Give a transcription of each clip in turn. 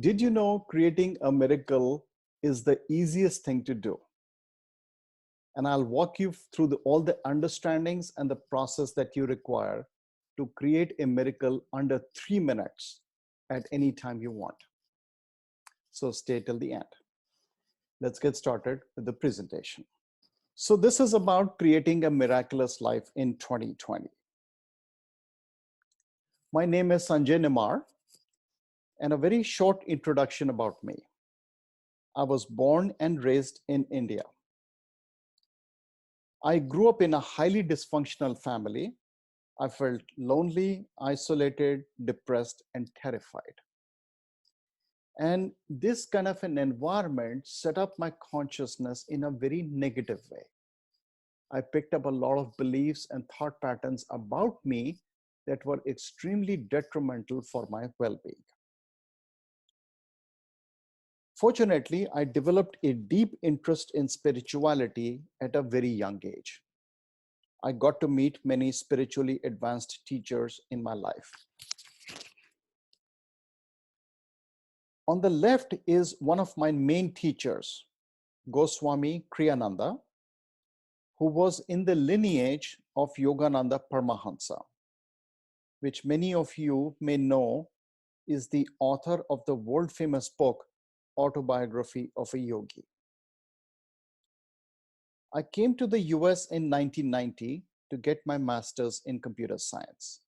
Did you know creating a miracle is the easiest thing to do? And I'll walk you through all the understandings and the process that you require to create a miracle under 3 minutes at any time you want. So stay till the end. Let's get started with the presentation. So this is about creating a miraculous life in 2020. My name is Sanjay Nimar, and a very short introduction about me. I was born and raised in India. I grew up in a highly dysfunctional family. I felt lonely, isolated, depressed, and terrified. And this kind of an environment set up my consciousness in a very negative way. I picked up a lot of beliefs and thought patterns about me that were extremely detrimental for my well-being. Fortunately, I developed a deep interest in spirituality at a very young age. I got to meet many spiritually advanced teachers in my life. On the left is one of my main teachers, Goswami Kriyananda, who was in the lineage of Yogananda Paramahansa, which many of you may know is the author of the world famous book, Autobiography of a Yogi. I came to the US in 1990 to get my master's in computer science.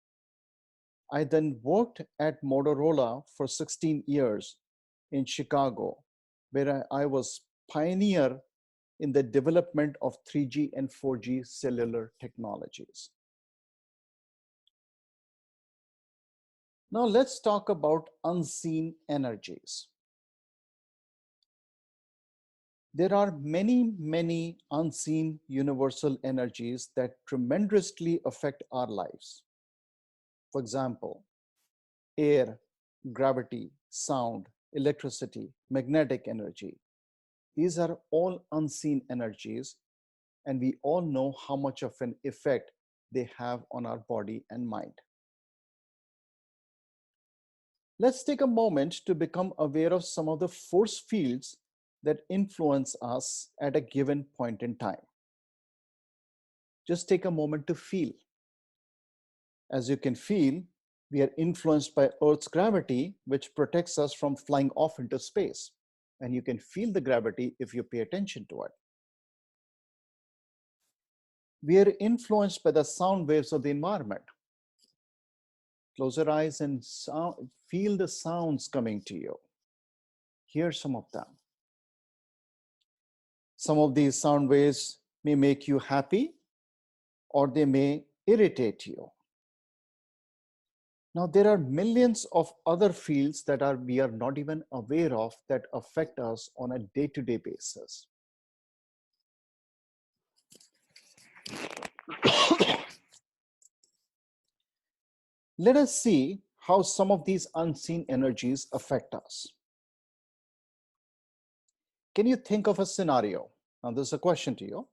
I then worked at Motorola for 16 years in Chicago, where I was pioneer in the development of 3G and 4G cellular technologies. Now let's talk about unseen energies. There are many unseen universal energies that tremendously affect our lives. For example, air, gravity, sound, electricity, magnetic energy. These are all unseen energies, and we all know how much of an effect they have on our body and mind. Let's take a moment to become aware of some of the force fields that influence us at a given point in time. Just take a moment to feel. As you can feel, we are influenced by Earth's gravity, which protects us from flying off into space. And you can feel the gravity if you pay attention to it. We are influenced by the sound waves of the environment. Close your eyes and feel the sounds coming to you. Hear some of them. Some of these sound waves may make you happy, or they may irritate you. Now, there are millions of other fields that we are not even aware of that affect us on a day-to-day basis. Let us see how some of these unseen energies affect us. Can you think of a scenario? Now, this is a question to you.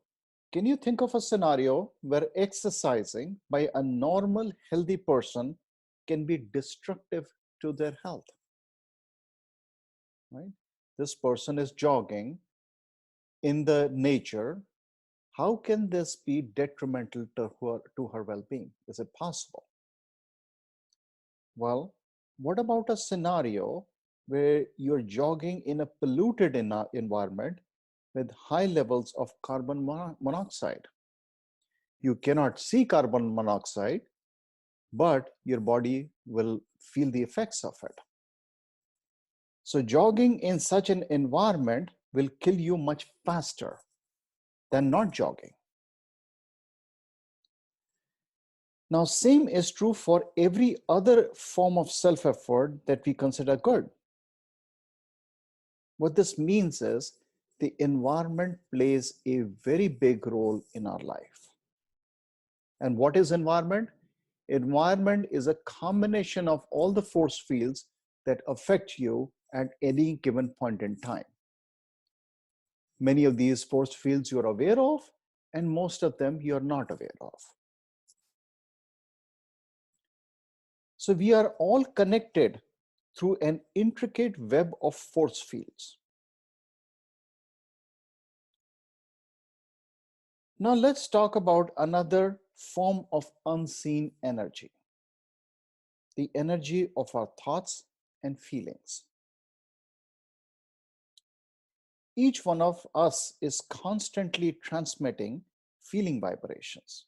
Can you think of a scenario where exercising by a normal, healthy person can be destructive to their health? Right? This person is jogging in the nature. How can this be detrimental to her well-being? Is it possible? Well, what about a scenario where you're jogging in a polluted environment with high levels of carbon monoxide? You cannot see carbon monoxide, but your body will feel the effects of it. So jogging in such an environment will kill you much faster than not jogging. Now, same is true for every other form of self-effort that we consider good. What this means is the environment plays a very big role in our life. And what is environment? Environment is a combination of all the force fields that affect you at any given point in time. Many of these force fields you're aware of, and most of them you're not aware of. So we are all connected through an intricate web of force fields. Now let's talk about another form of unseen energy, the energy of our thoughts and feelings. Each one of us is constantly transmitting feeling vibrations.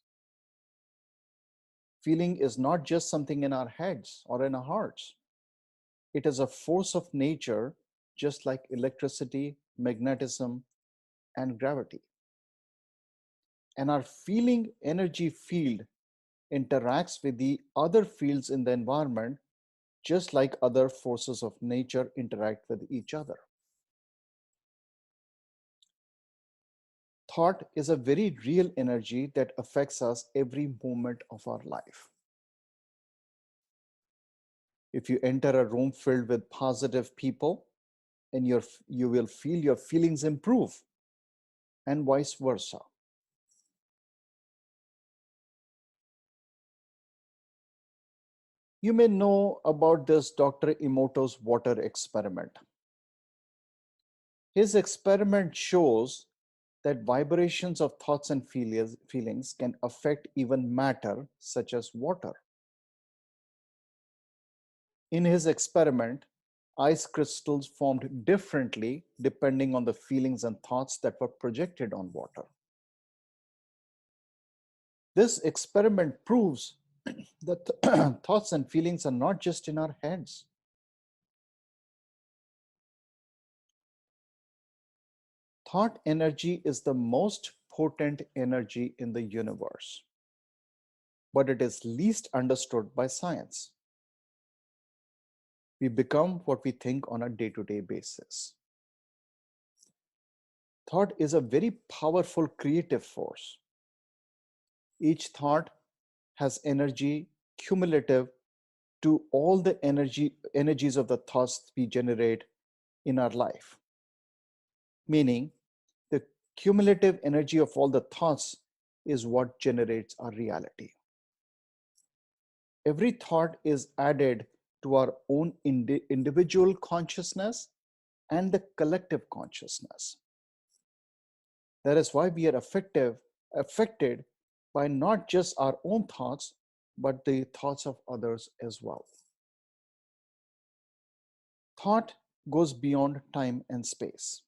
Feeling is not just something in our heads or in our hearts. It is a force of nature, just like electricity, magnetism, and gravity. And our feeling energy field interacts with the other fields in the environment, just like other forces of nature interact with each other. Thought is a very real energy that affects us every moment of our life. If you enter a room filled with positive people, and you will feel your feelings improve, and vice versa. You may know about this Dr. Emoto's water experiment. His experiment shows that vibrations of thoughts and feelings can affect even matter, such as water. In his experiment, ice crystals formed differently depending on the feelings and thoughts that were projected on water. This experiment proves that thoughts and feelings are not just in our heads. Thought energy is the most potent energy in the universe, but it is least understood by science. We become what we think on a day-to-day basis. Thought is a very powerful creative force. Each thought has energy cumulative to all the energies of the thoughts we generate in our life. Meaning, the cumulative energy of all the thoughts is what generates our reality. Every thought is added to our own individual consciousness and the collective consciousness. That is why we are affected by not just our own thoughts, but the thoughts of others as well. Thought goes beyond time and space.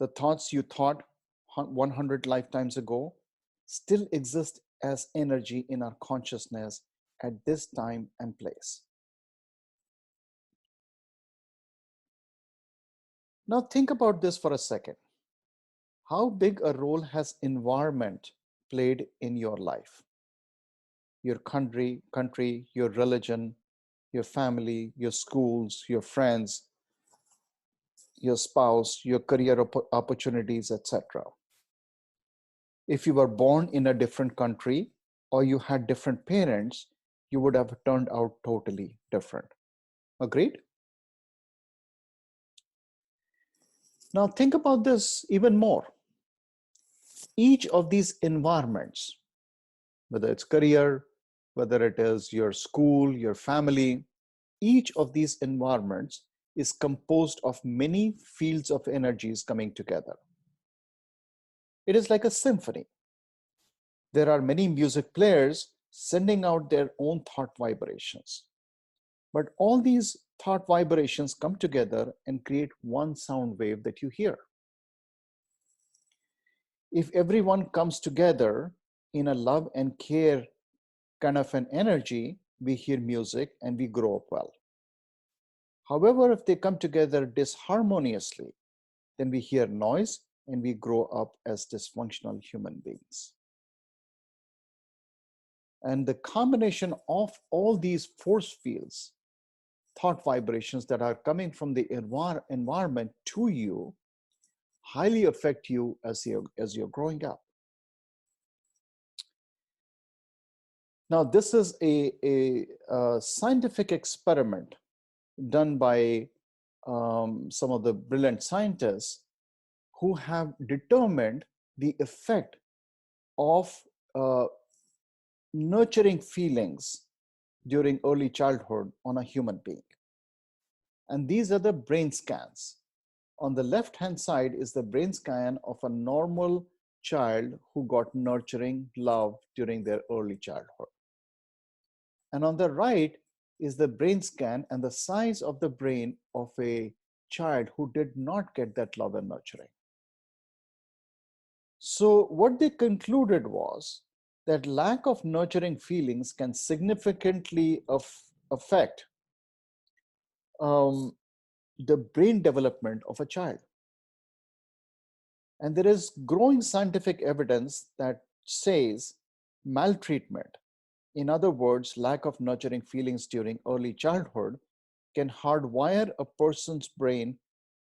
The thoughts you thought 100 lifetimes ago still exist as energy in our consciousness at this time and place. Now think about this for a second. How big a role has environment played in your life? Your country, your religion, your family, your schools, your friends, your spouse, your career opportunities, etc. If you were born in a different country or you had different parents, you would have turned out totally different. Agreed? Now think about this even more. Each of these environments, whether it's career, whether it is your school, your family, each of these environments is composed of many fields of energies coming together. It is like a symphony. There are many music players sending out their own thought vibrations. But all these thought vibrations come together and create one sound wave that you hear. If everyone comes together in a love and care kind of an energy, we hear music and we grow up well. However, if they come together disharmoniously, then we hear noise and we grow up as dysfunctional human beings. And the combination of all these force fields, thought vibrations that are coming from the environment to you, highly affect you as you're growing up. Now, this is a scientific experiment done by some of the brilliant scientists who have determined the effect of nurturing feelings during early childhood on a human being. And these are the brain scans. On the left-hand side is the brain scan of a normal child who got nurturing love during their early childhood. And on the right is the brain scan and the size of the brain of a child who did not get that love and nurturing. So what they concluded was that lack of nurturing feelings can significantly affect the brain development of a child. And there is growing scientific evidence that says maltreatment, in other words, lack of nurturing feelings during early childhood, can hardwire a person's brain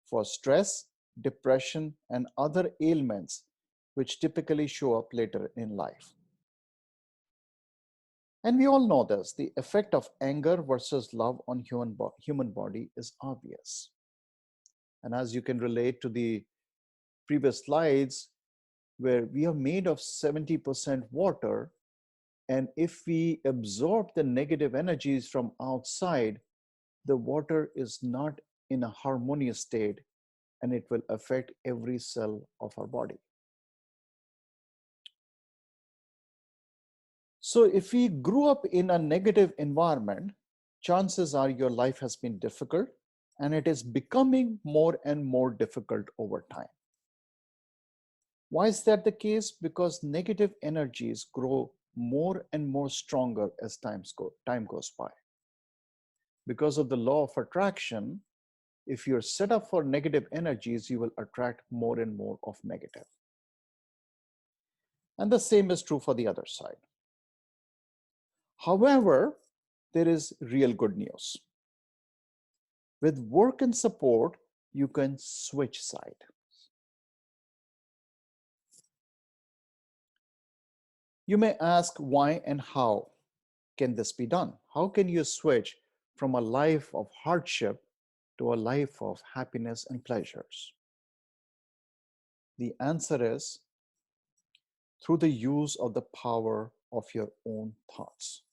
for stress, depression, and other ailments which typically show up later in life. And we all know this, the effect of anger versus love on human body is obvious. And as you can relate to the previous slides, where we are made of 70% water, and if we absorb the negative energies from outside, the water is not in a harmonious state, and it will affect every cell of our body. So if we grew up in a negative environment, chances are your life has been difficult, and it is becoming more and more difficult over time. Why is that the case? Because negative energies grow more and more stronger as time goes by. Because of the law of attraction, if you're set up for negative energies, you will attract more and more of negative. And the same is true for the other side. However, there is real good news. With work and support, you can switch side. You may ask why and how can this be done? How can you switch from a life of hardship to a life of happiness and pleasures? The answer is through the use of the power of your own thoughts.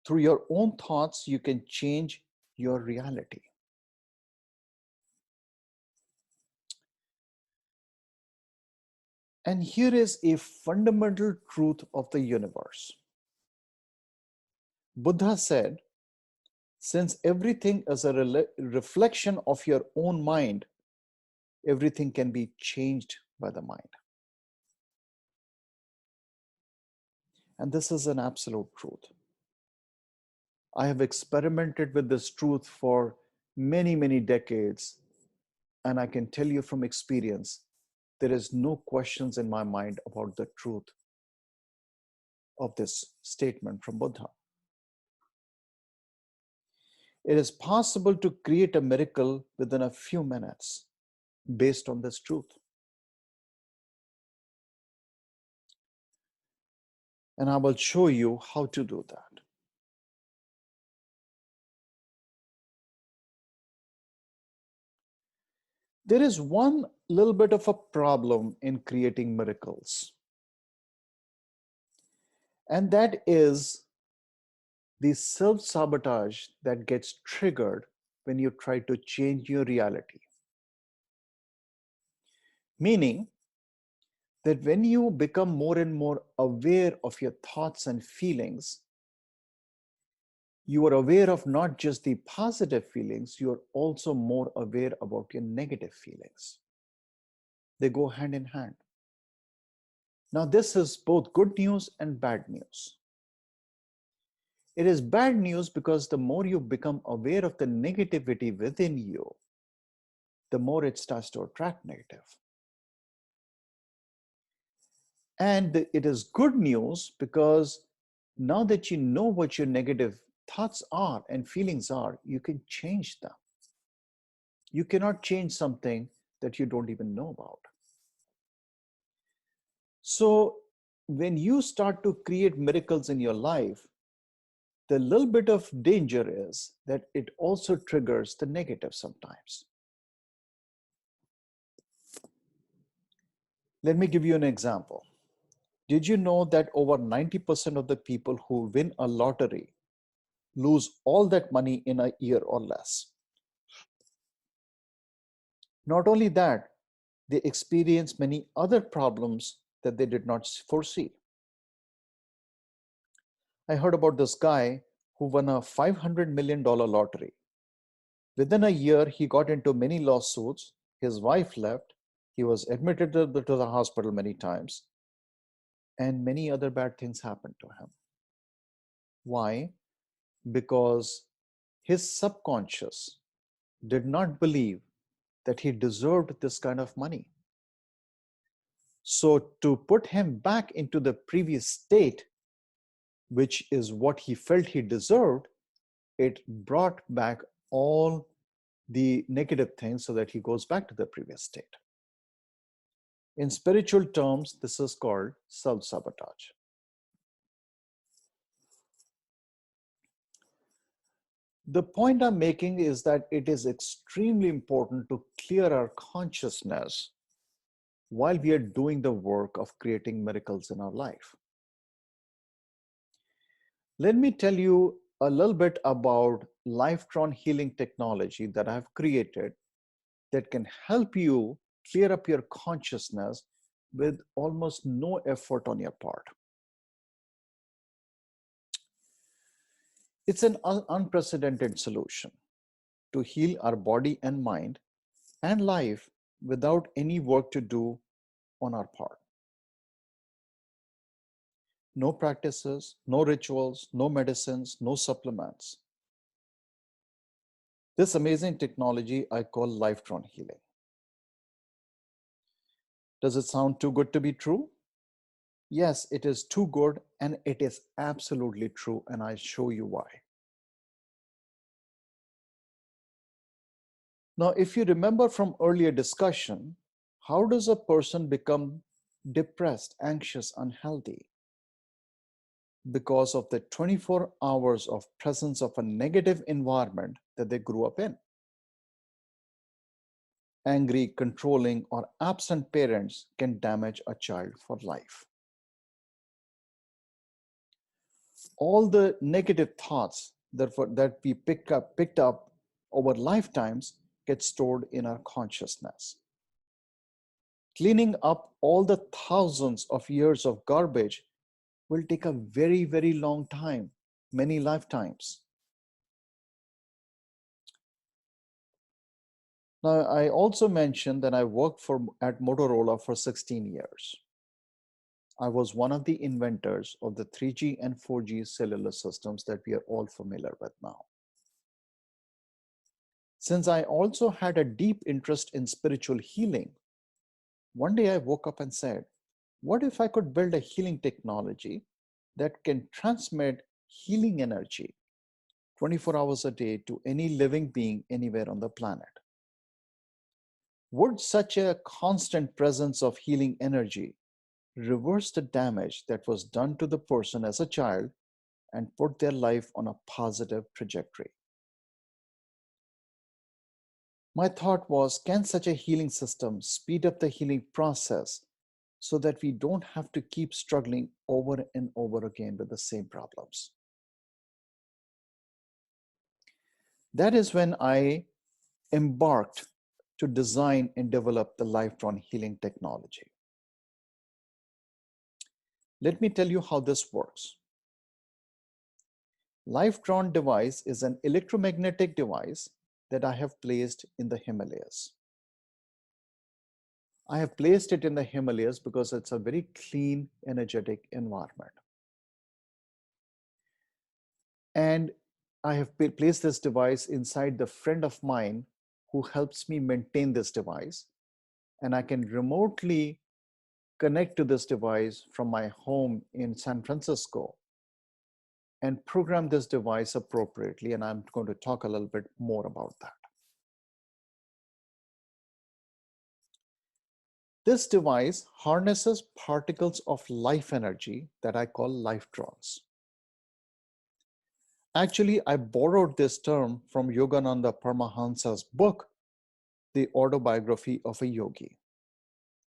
Through your own thoughts, you can change your reality. And here is a fundamental truth of the universe. Buddha said, since everything is a reflection of your own mind, everything can be changed by the mind. And this is an absolute truth. I have experimented with this truth for many, many decades. And I can tell you from experience, there is no questions in my mind about the truth of this statement from Buddha. It is possible to create a miracle within a few minutes based on this truth. And I will show you how to do that. There is one little bit of a problem in creating miracles. And that is the self-sabotage that gets triggered when you try to change your reality. Meaning that when you become more and more aware of your thoughts and feelings, you are aware of not just the positive feelings, you are also more aware about your negative feelings. They go hand in hand. Now, this is both good news and bad news. It is bad news because the more you become aware of the negativity within you, the more it starts to attract negative. And it is good news because now that you know what your negative thoughts are and feelings are, you can change them. You cannot change something that you don't even know about. So when you start to create miracles in your life, the little bit of danger is that it also triggers the negative sometimes. Let me give you an example. Did you know that over 90% of the people who win a lottery lose all that money in a year or less? Not only that, they experience many other problems that they did not foresee. I heard about this guy who won a $500 million lottery. Within a year, he got into many lawsuits. His wife left. He was admitted to the hospital many times. And many other bad things happened to him. Why? Because his subconscious did not believe that he deserved this kind of money. So to put him back into the previous state, which is what he felt he deserved, it brought back all the negative things so that he goes back to the previous state. In spiritual terms, this is called self-sabotage. The point I'm making is that it is extremely important to clear our consciousness while we are doing the work of creating miracles in our life. Let me tell you a little bit about Lifetron healing technology that I've created that can help you clear up your consciousness with almost no effort on your part. It's an unprecedented solution to heal our body and mind and life without any work to do on our part. No practices, no rituals, no medicines, no supplements. This amazing technology I call Lifetron healing. Does it sound too good to be true? Yes, it is too good, and it is absolutely true, and I'll show you why. Now, if you remember from earlier discussion, how does a person become depressed, anxious, unhealthy? Because of the 24 hours of presence of a negative environment that they grew up in. Angry, controlling, or absent parents can damage a child for life. All the negative thoughts that we picked up over lifetimes get stored in our consciousness. Cleaning up all the thousands of years of garbage will take a very, very long time, many lifetimes. Now, I also mentioned that I worked at Motorola for 16 years. I was one of the inventors of the 3G and 4G cellular systems that we are all familiar with now. Since I also had a deep interest in spiritual healing, one day I woke up and said, what if I could build a healing technology that can transmit healing energy 24 hours a day to any living being anywhere on the planet? Would such a constant presence of healing energy reverse the damage that was done to the person as a child and put their life on a positive trajectory? My thought was, can such a healing system speed up the healing process so that we don't have to keep struggling over and over again with the same problems? That is when I embarked to design and develop the Lifetron healing technology. Let me tell you how this works. Lifetron device is an electromagnetic device that I have placed in the Himalayas. I have placed it in the Himalayas because it's a very clean, energetic environment. And I have placed this device inside the friend of mine who helps me maintain this device. And I can remotely connect to this device from my home in San Francisco and program this device appropriately. And I'm going to talk a little bit more about that. This device harnesses particles of life energy that I call lifetrons. Actually, I borrowed this term from Yogananda Paramahansa's book, The Autobiography of a Yogi.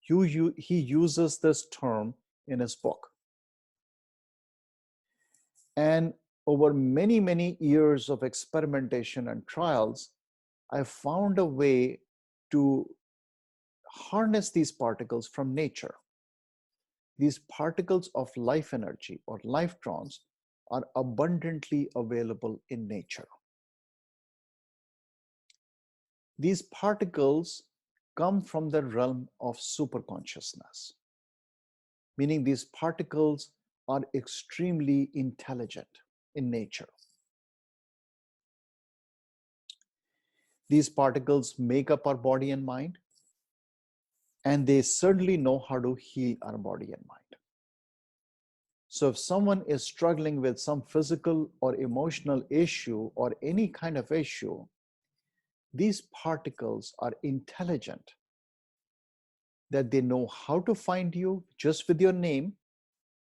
He uses this term in his book. And over many, many years of experimentation and trials, I found a way to harness these particles from nature. These particles of life energy or lifetrons are abundantly available in nature. These particles come from the realm of superconsciousness, meaning these particles are extremely intelligent in nature. These particles make up our body and mind, and they certainly know how to heal our body and mind. So if someone is struggling with some physical or emotional issue or any kind of issue, these particles are intelligent, that they know how to find you just with your name,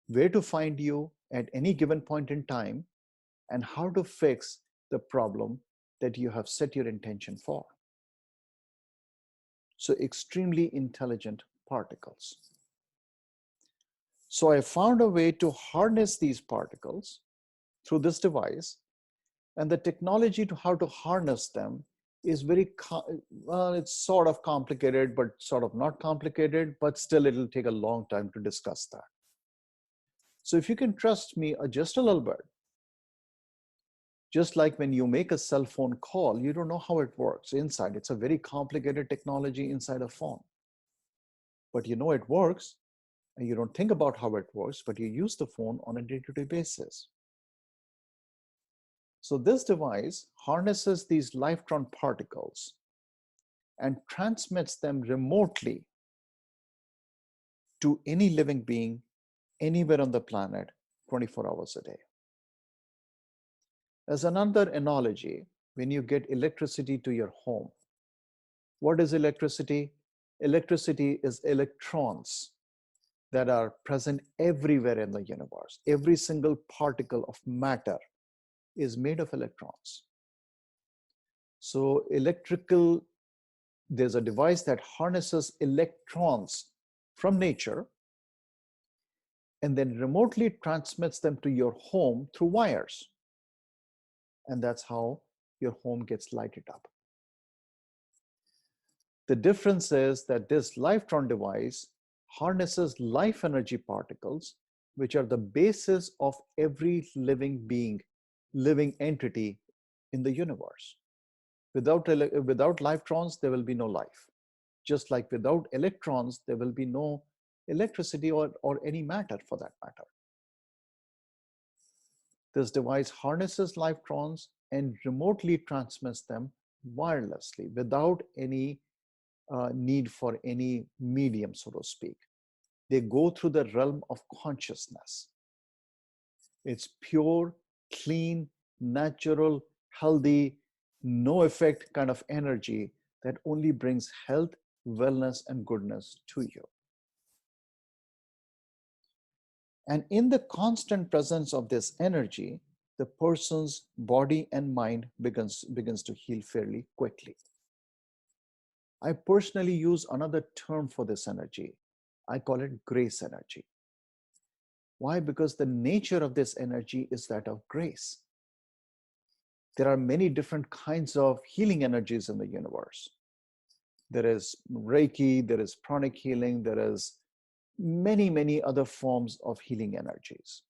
where to find you at any given point in time, and how to fix the problem that you have set your intention for. So extremely intelligent particles. So I found a way to harness these particles through this device, and the technology to how to harness them is very, well, it's sort of complicated, but sort of not complicated, but still it'll take a long time to discuss that. So if you can trust me just a little bit, just like when you make a cell phone call, you don't know how it works inside. It's a very complicated technology inside a phone. But you know it works, and you don't think about how it works, but you use the phone on a day-to-day basis. So this device harnesses these lifetron particles and transmits them remotely to any living being anywhere on the planet 24 hours a day. As another analogy, when you get electricity to your home, what is electricity? Electricity is electrons that are present everywhere in the universe. Every single particle of matter is made of electrons. So there's a device that harnesses electrons from nature and then remotely transmits them to your home through wires. And that's how your home gets lighted up. The difference is that this Lifetron device harnesses life energy particles, which are the basis of every living being, living entity in the universe. Without lifetrons, there will be no life. Just like without electrons, there will be no electricity or any matter for that matter. This device harnesses lifetrons and remotely transmits them wirelessly without any need for any medium, so to speak. They go through the realm of consciousness. It's pure, clean, natural, healthy, no effect kind of energy that only brings health, wellness, and goodness to you. And in the constant presence of this energy, the person's body and mind begins to heal fairly quickly. I personally use another term for this energy. I call it grace energy. Why? Because the nature of this energy is that of grace. There are many different kinds of healing energies in the universe. There is Reiki, there is pranic healing, there is many, many other forms of healing energies.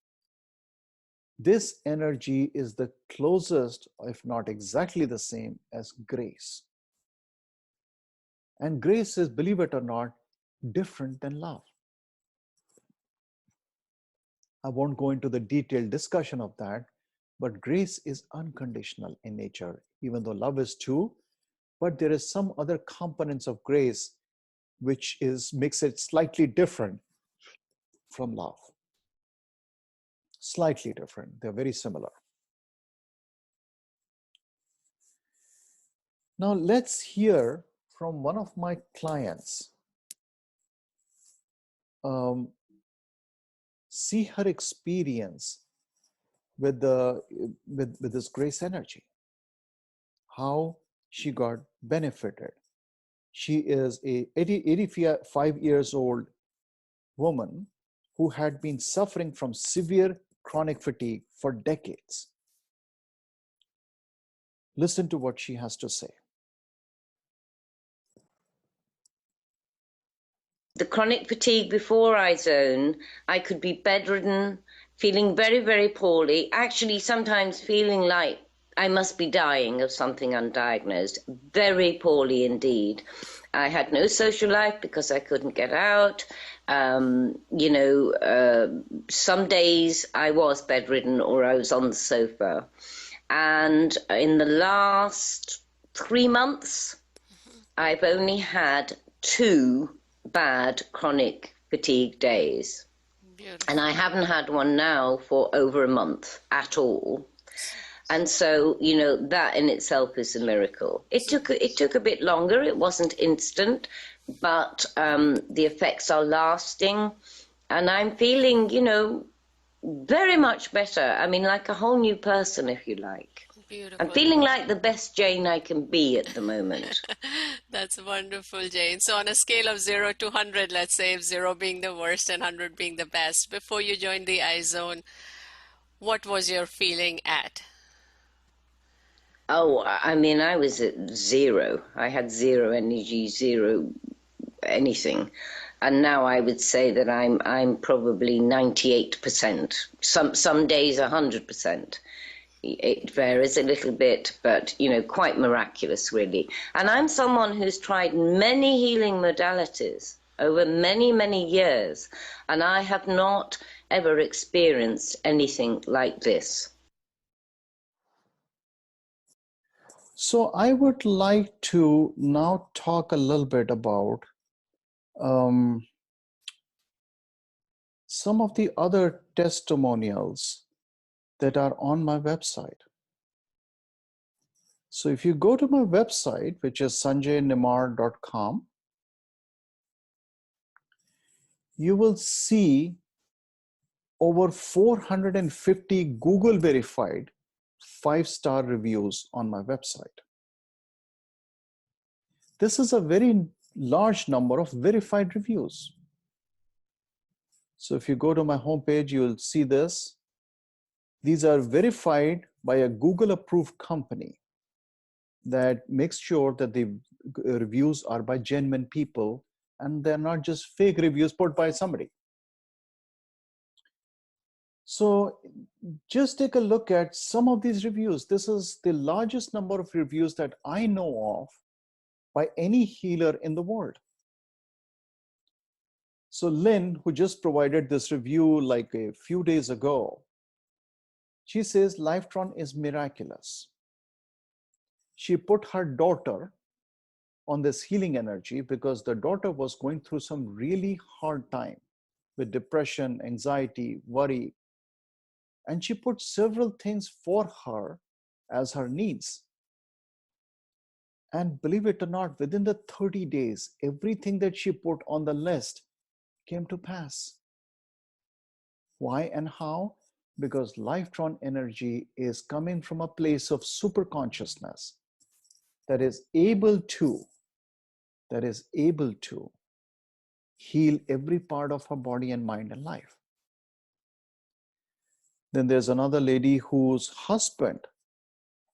This energy is the closest, if not exactly the same, as grace. And grace is, believe it or not, different than love. I won't go into the detailed discussion of that, but grace is unconditional in nature, even though love is too. But there is some other components of grace which makes it slightly different from love. Slightly different. They're very similar. Now let's hear from one of my clients. See her experience with this grace energy, how she got benefited. She is a 85 years old woman who had been suffering from severe chronic fatigue for decades. Listen to what she has to say. The chronic fatigue before iZone, I could be bedridden, feeling very, very poorly, actually sometimes feeling like I must be dying of something undiagnosed, very poorly indeed. I had no social life because I couldn't get out. Some days I was bedridden or I was on the sofa. And in the last 3 months, I've only had 2 bad chronic fatigue days. Beautiful. And I haven't had one now for over a month at all. And so, you know, that in itself is a miracle. It took a bit longer. It wasn't instant, but the effects are lasting. And I'm feeling, you know, very much better. I mean, like a whole new person, if you like. Beautiful. I'm feeling like the best Jane I can be at the moment. That's wonderful, Jane. So on a scale of 0 to 100, let's say, if 0 being the worst and 100 being the best, before you joined the iZone, what was your feeling at? Oh, I mean, I was at 0. I had 0 energy, 0 anything. And now I would say that I'm probably 98%. Some days 100%. It varies a little bit, but, you know, quite miraculous, really. And I'm someone who's tried many healing modalities over many, many years, and I have not ever experienced anything like this. So I would like to now talk a little bit about some of the other testimonials that are on my website. So if you go to my website, which is sanjaynimar.com, you will see over 450 Google verified 5-star reviews on my website. This is a very large number of verified reviews. So if you go to my homepage, you'll see this. These are verified by a Google approved company that makes sure that the reviews are by genuine people and they're not just fake reviews put by somebody. So just take a look at some of these reviews. This is the largest number of reviews that I know of by any healer in the world. So Lynn, who just provided this review like a few days ago, she says Lifetron is miraculous. She put her daughter on this healing energy because the daughter was going through some really hard time with depression, anxiety, worry. And she put several things for her as her needs. And believe it or not, within the 30 days, everything that she put on the list came to pass. Why and how? Because Lifetron energy is coming from a place of super consciousness that is able to heal every part of her body and mind and life. Then there's another lady whose husband,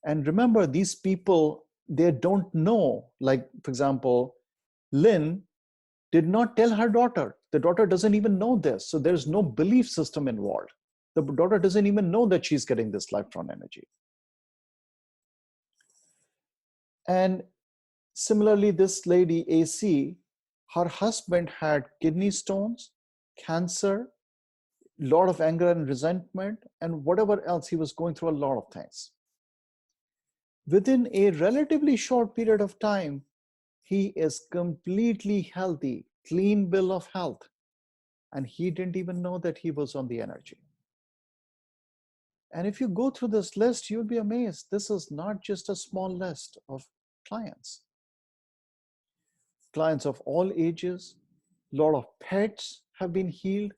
and remember, these people, they don't know, like, for example, Lynn did not tell her daughter. The daughter doesn't even know this. So there's no belief system involved. The daughter doesn't even know that she's getting this Lifetron energy. And similarly, this lady, AC, her husband had kidney stones, cancer, lot of anger and resentment, and whatever else. He was going through a lot of things. Within a relatively short period of time, he is completely healthy, clean bill of health, and he didn't even know that he was on the energy. And if you go through this list, you'll be amazed. This is not just a small list of clients. Clients of all ages, a lot of pets have been healed.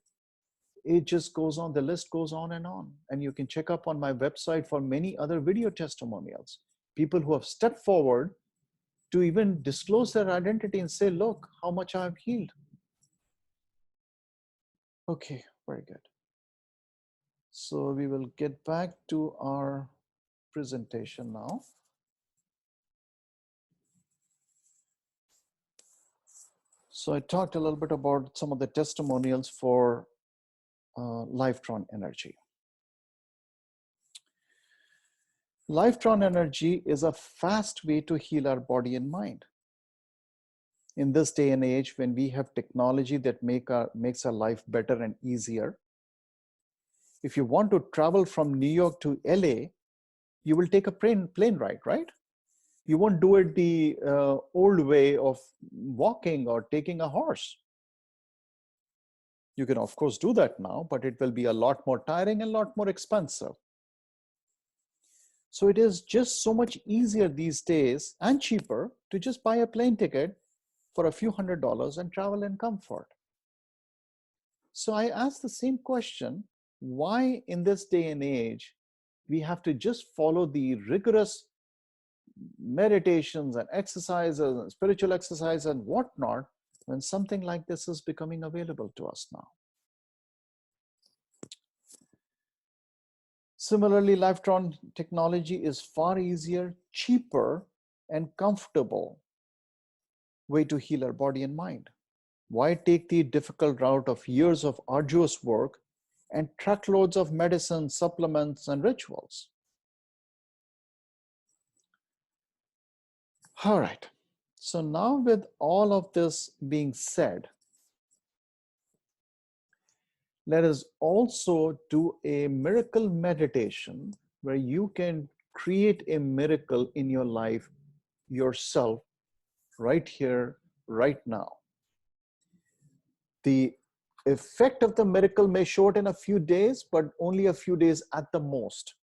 It just goes on, the list goes on. And you can check up on my website for many other video testimonials. People who have stepped forward to even disclose their identity and say, look, how much I've healed. Okay, Very good. So we will get back to our presentation now. So I talked a little bit about some of the testimonials for Lifetron Energy. Lifetron Energy is a fast way to heal our body and mind. In this day and age, when we have technology that makes our life better and easier, if you want to travel from New York to LA, you will take a plane ride, right? You won't do it the old way of walking or taking a horse. You can, of course, do that now, but it will be a lot more tiring and a lot more expensive. So it is just so much easier these days and cheaper to just buy a plane ticket for a few $100s and travel in comfort. So I asked the same question, why in this day and age, we have to just follow the rigorous meditations and exercises and spiritual exercise and whatnot when something like this is becoming available to us now? Similarly, Lifetron technology is far easier, cheaper, and comfortable way to heal our body and mind. Why take the difficult route of years of arduous work and truckloads of medicine, supplements, and rituals? All right. So now with all of this being said, let us also do a miracle meditation where you can create a miracle in your life yourself right here, right now. The effect of the miracle may show it in a few days, but only a few days at the most.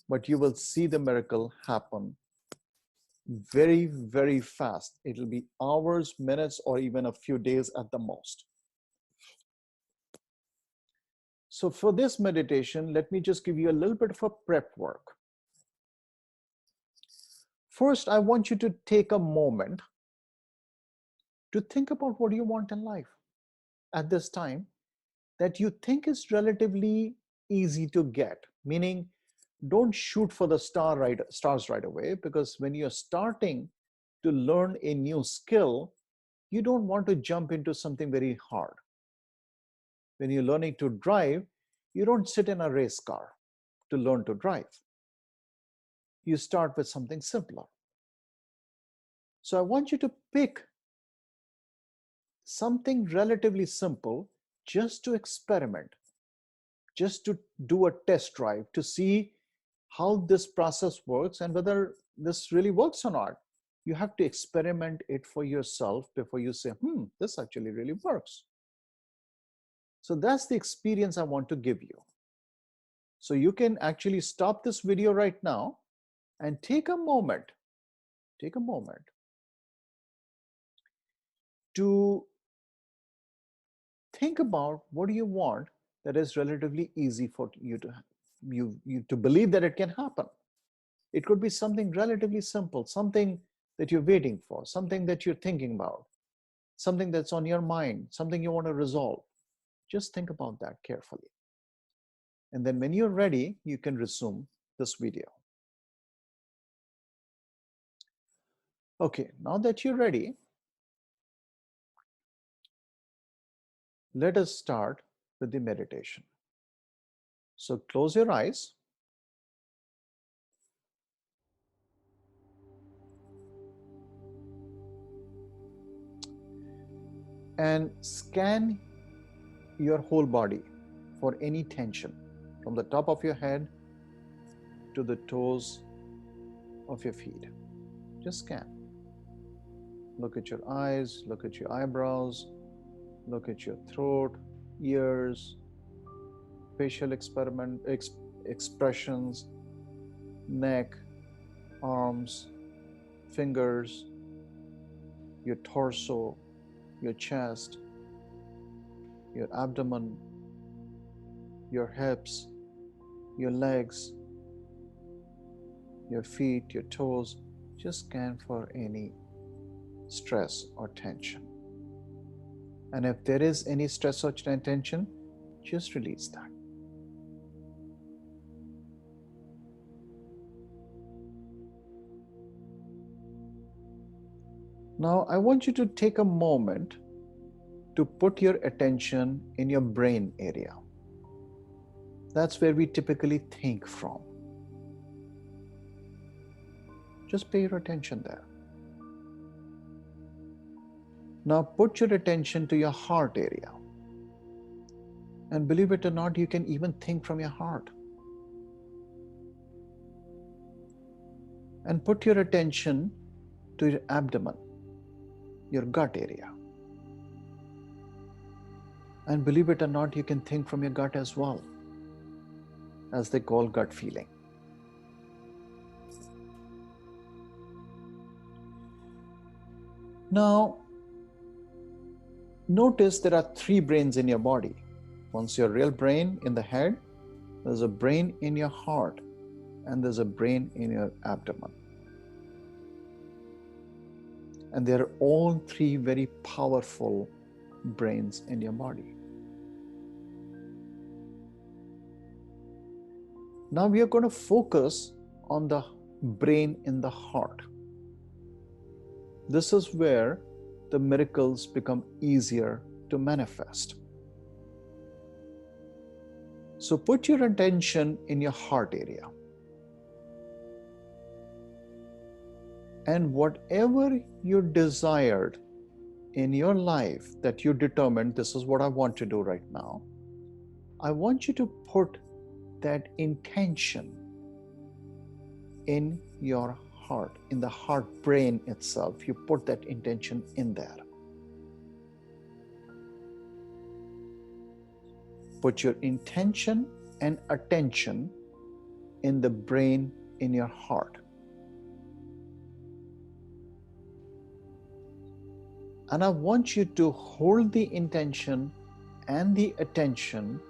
But you will see the miracle happen very, very fast. It'll be hours, minutes, or even a few days at the most. So for this meditation, let me just give you a little bit of a prep work. First, I want you to take a moment to think about what you want in life at this time that you think is relatively easy to get, meaning don't shoot for the stars right away, because when you're starting to learn a new skill, you don't want to jump into something very hard. When you're learning to drive, you don't sit in a race car to learn to drive. You start with something simpler. So I want you to pick something relatively simple just to experiment, just to do a test drive to see how this process works and whether this really works or not. You have to experiment it for yourself before you say, this actually really works. So that's the experience I want to give you. So you can actually stop this video right now and take a moment to think about what do you want that is relatively easy for you to believe that it can happen. It could be something relatively simple, something that you're waiting for, something that you're thinking about, something that's on your mind, something you want to resolve. Just think about that carefully. And then when you're ready, you can resume this video. Okay, now that you're ready, let us start with the meditation. So close your eyes. And scan your whole body for any tension from the top of your head to the toes of your feet. Just scan. Look at your eyes, look at your eyebrows, look at your throat, ears, facial expressions, neck, arms, fingers, your torso, your chest, your abdomen, your hips, your legs, your feet, your toes. Just scan for any stress or tension. And if there is any stress or tension, Just release that. Now, I want you to take a moment to put your attention in your brain area. That's where we typically think from. Just pay your attention there. Now, put your attention to your heart area. And believe it or not, you can even think from your heart. And put your attention to your abdomen, your gut area. And believe it or not, you can think from your gut as well, as they call gut feeling. Now, notice there are 3 brains in your body. One's your real brain in the head, there's a brain in your heart, and there's a brain in your abdomen. And they're all 3 very powerful brains in your body. Now we are going to focus on the brain in the heart. This is where the miracles become easier to manifest. So put your attention in your heart area. And whatever you desired in your life that you determined, this is what I want to do right now, I want you to put that intention in your heart, in the heart brain itself. You put that intention in there. Put your intention and attention in the brain in your heart. And I want you to hold the intention and the attention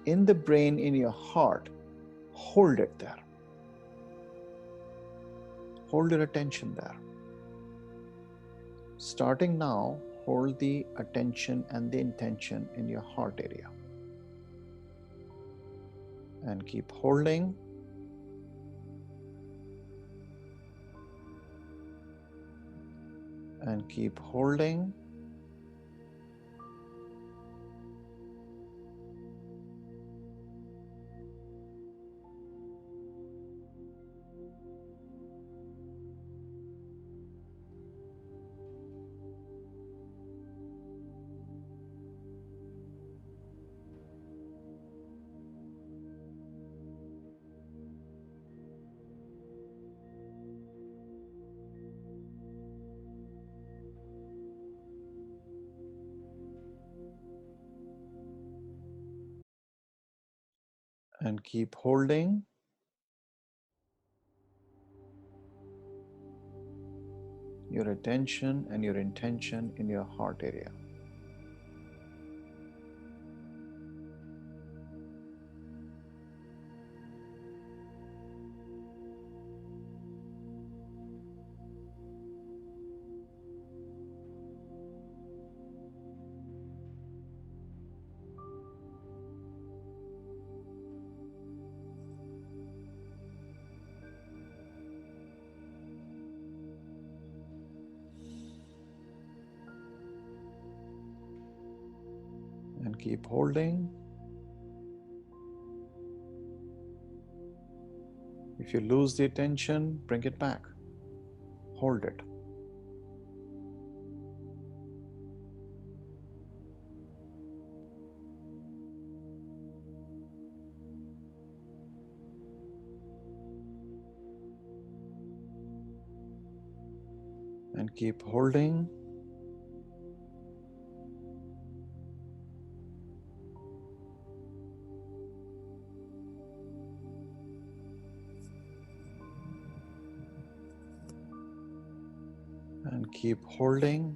in the brain in your heart. Hold it there. Hold your attention there. Starting now, hold the attention and the intention in your heart area. And keep holding. And keep holding. And keep holding. Your attention and your intention in your heart area. And keep holding. If you lose the attention, bring it back. Hold it. And keep holding. And keep holding.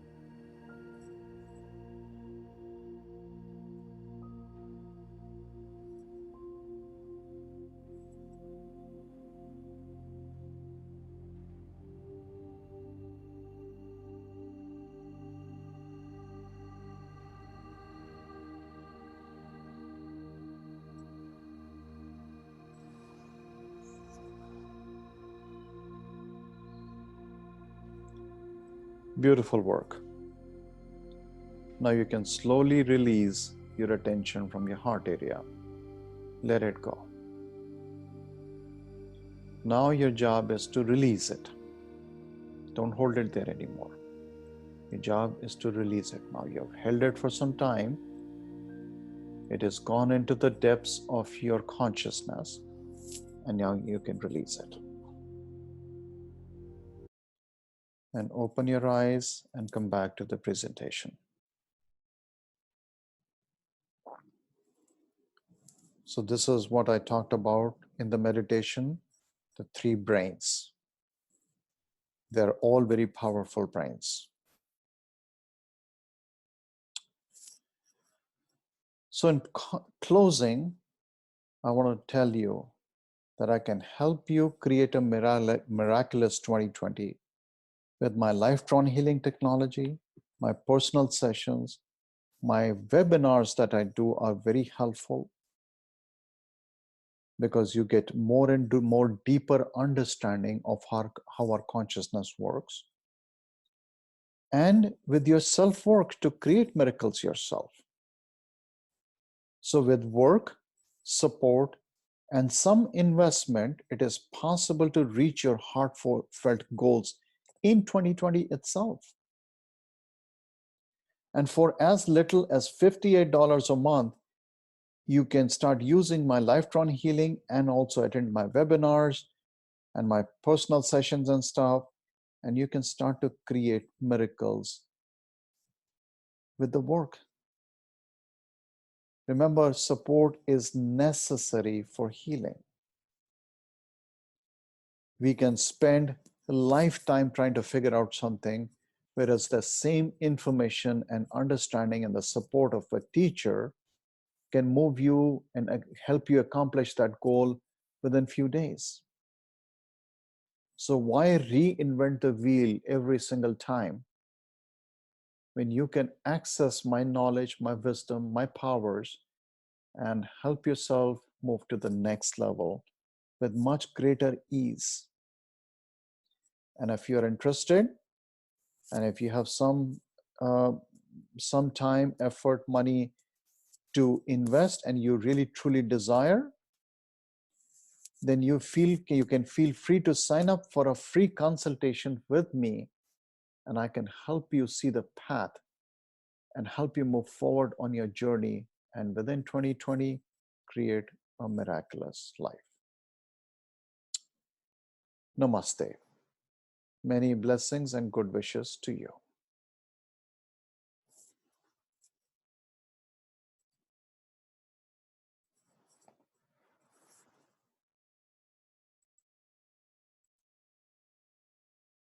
Beautiful work. Now you can slowly release your attention from your heart area. Let it go. Now your job is to release it. Don't hold it there anymore. Your job is to release it. Now you have held it for some time. It has gone into the depths of your consciousness, and now you can release it. And open your eyes and come back to the presentation. So this is what I talked about in the meditation, the 3 brains. They're all very powerful brains. So in closing, I want to tell you that I can help you create a miraculous 2020 with my life-drawn healing technology, my personal sessions, my webinars that I do are very helpful because you get more and more deeper understanding of how our consciousness works. And with your self-work to create miracles yourself. So with work, support, and some investment, it is possible to reach your heartfelt goals in 2020 itself. And for as little as $58 a month, you can start using my life-drawn healing and also attend my webinars and my personal sessions and stuff. And you can start to create miracles with the work. Remember, support is necessary for healing. We can spend a lifetime trying to figure out something, whereas the same information and understanding and the support of a teacher can move you and help you accomplish that goal within few days. So why reinvent the wheel every single time when you can access my knowledge, my wisdom, my powers, and help yourself move to the next level with much greater ease? And if you're interested, and if you have some time, effort, money to invest, and you really truly desire, then you can feel free to sign up for a free consultation with me, and I can help you see the path and help you move forward on your journey, and within 2020 create a miraculous life. Namaste. Many blessings and good wishes to you.